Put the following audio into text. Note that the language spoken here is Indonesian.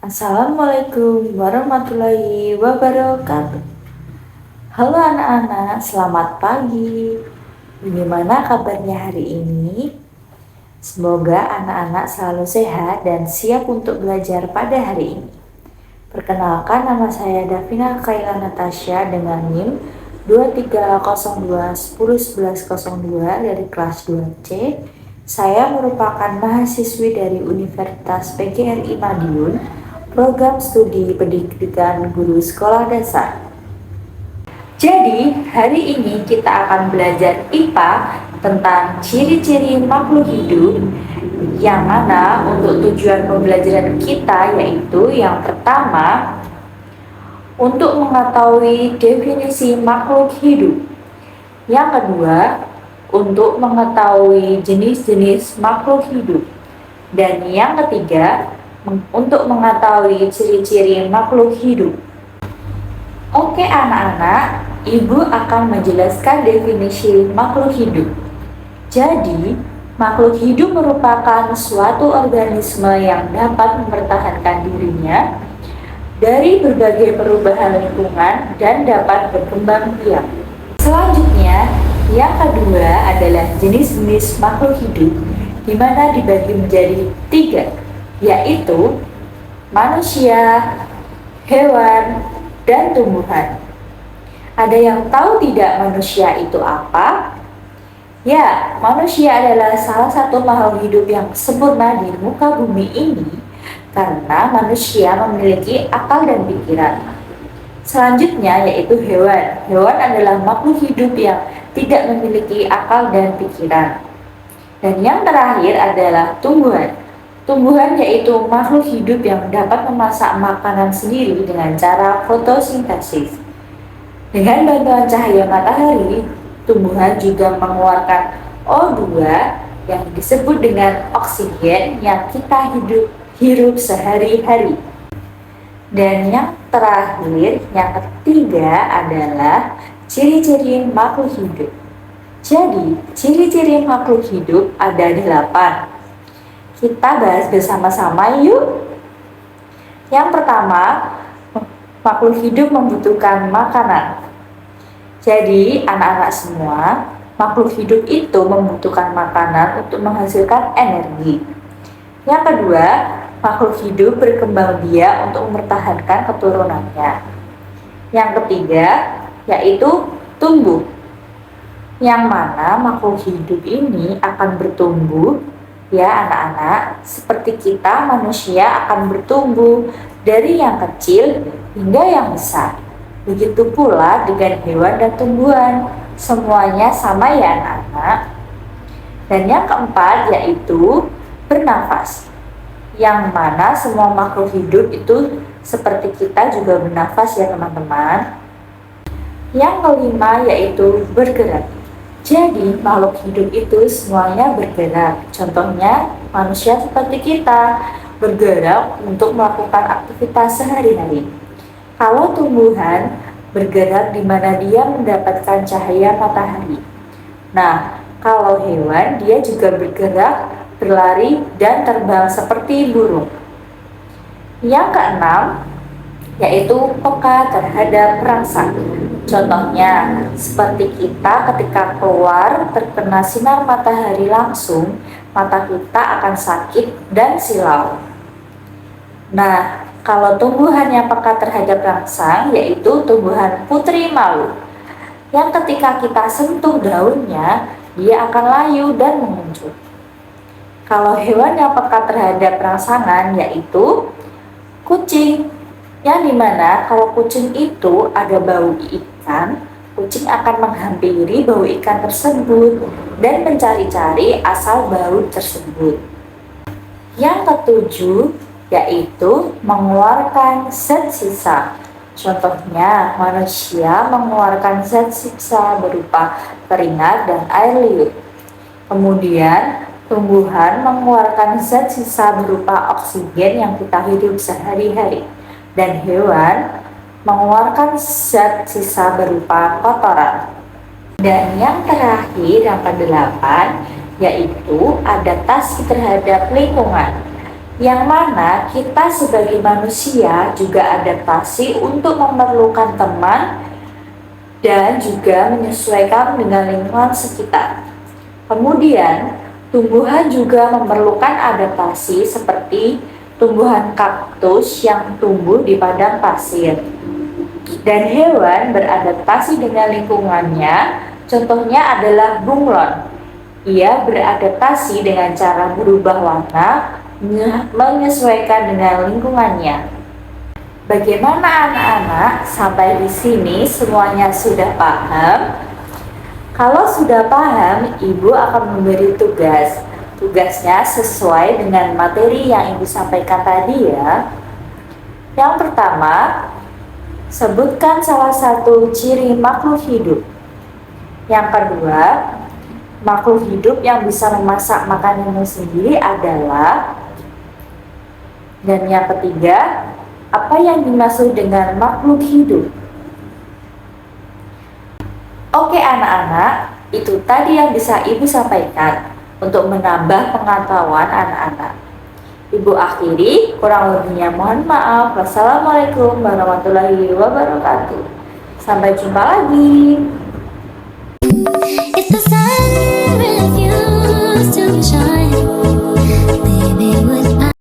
Assalamualaikum warahmatullahi wabarakatuh. Halo anak-anak, selamat pagi. Bagaimana kabarnya hari ini? Semoga anak-anak selalu sehat dan siap untuk belajar pada hari ini. Perkenalkan, nama saya Davina Kaila Natasha dengan NIM 2302101102 dari kelas 2C. Saya merupakan mahasiswi dari Universitas PGRI Madiun, program studi pendidikan guru sekolah dasar. Jadi, hari ini kita akan belajar IPA tentang ciri-ciri makhluk hidup, yang mana untuk tujuan pembelajaran kita yaitu yang pertama, untuk mengetahui definisi makhluk hidup. Yang kedua, untuk mengetahui jenis-jenis makhluk hidup. Dan yang ketiga, untuk mengetahui ciri-ciri makhluk hidup. Oke anak-anak, Ibu akan menjelaskan definisi makhluk hidup. Jadi, makhluk hidup merupakan suatu organisme yang dapat mempertahankan dirinya dari berbagai perubahan lingkungan dan dapat berkembang biak. Selanjutnya, yang kedua adalah jenis-jenis makhluk hidup, di mana dibagi menjadi 3, yaitu manusia, hewan, dan tumbuhan. Ada yang tahu tidak manusia itu apa? Ya, manusia adalah salah satu makhluk hidup yang sempurna di muka bumi ini karena manusia memiliki akal dan pikiran. Selanjutnya yaitu hewan. Hewan adalah makhluk hidup yang tidak memiliki akal dan pikiran. Dan yang terakhir adalah tumbuhan. Tumbuhan yaitu makhluk hidup yang dapat memasak makanan sendiri dengan cara fotosintesis. Dengan bantuan cahaya matahari, tumbuhan juga mengeluarkan O2 yang disebut dengan oksigen yang kita hirup sehari-hari. Dan yang terakhir, yang ketiga adalah ciri-ciri makhluk hidup. Jadi, ciri-ciri makhluk hidup ada 8. Kita bahas bersama-sama yuk. Yang pertama, makhluk hidup membutuhkan makanan. Jadi, anak-anak semua, makhluk hidup itu membutuhkan makanan untuk menghasilkan energi. Yang kedua, makhluk hidup berkembang biak untuk mempertahankan keturunannya. Yang ketiga, yaitu tumbuh. Yang mana makhluk hidup ini akan bertumbuh, ya anak-anak, seperti kita manusia akan bertumbuh dari yang kecil hingga yang besar. Begitu pula dengan hewan dan tumbuhan, semuanya sama ya anak-anak. Dan yang keempat yaitu bernafas, yang mana semua makhluk hidup itu seperti kita juga bernafas ya teman-teman. Yang kelima yaitu bergerak. Jadi makhluk hidup itu semuanya bergerak. Contohnya manusia seperti kita bergerak untuk melakukan aktivitas sehari-hari. Kalau tumbuhan bergerak di mana dia mendapatkan cahaya matahari. Nah, kalau hewan dia juga bergerak, berlari, dan terbang seperti burung. Yang keenam yaitu peka terhadap rangsang. Contohnya, seperti kita ketika keluar terkena sinar matahari langsung, mata kita akan sakit dan silau. Nah, kalau tumbuhan yang peka terhadap rangsang yaitu tumbuhan putri malu, yang ketika kita sentuh daunnya, dia akan layu dan menguncup. Kalau hewan yang peka terhadap rangsangan yaitu kucing, yang dimana kalau kucing itu ada bau ikan, kucing akan menghampiri bau ikan tersebut dan mencari-cari asal bau tersebut. Yang ketujuh yaitu mengeluarkan zat sisa. Contohnya manusia mengeluarkan zat sisa berupa keringat dan air liur. Kemudian tumbuhan mengeluarkan zat sisa berupa oksigen yang kita hidup sehari-hari. Dan hewan mengeluarkan zat sisa berupa kotoran. Dan yang terakhir, yang ke-8, yaitu adaptasi terhadap lingkungan. yang mana kita sebagai manusia juga adaptasi untuk memerlukan teman dan juga menyesuaikan dengan lingkungan sekitar. Kemudian, tumbuhan juga memerlukan adaptasi seperti tumbuhan kaktus yang tumbuh di padang pasir. Dan hewan beradaptasi dengan lingkungannya, contohnya adalah bunglon. Ia beradaptasi dengan cara berubah warna, menyesuaikan dengan lingkungannya. Bagaimana anak-anak? Sampai di sini semuanya sudah paham? Kalau sudah paham, Ibu akan memberi tugas. Tugasnya sesuai dengan materi yang Ibu sampaikan tadi ya. Yang pertama, sebutkan salah satu ciri makhluk hidup. Yang kedua, makhluk hidup yang bisa memasak makanannya sendiri adalah. Dan yang ketiga, apa yang dimaksud dengan makhluk hidup? Oke anak-anak, itu tadi yang bisa Ibu sampaikan untuk menambah pengetahuan anak-anak. Ibu akhiri, kurang lebihnya mohon maaf. Wassalamualaikum warahmatullahi wabarakatuh. Sampai jumpa lagi.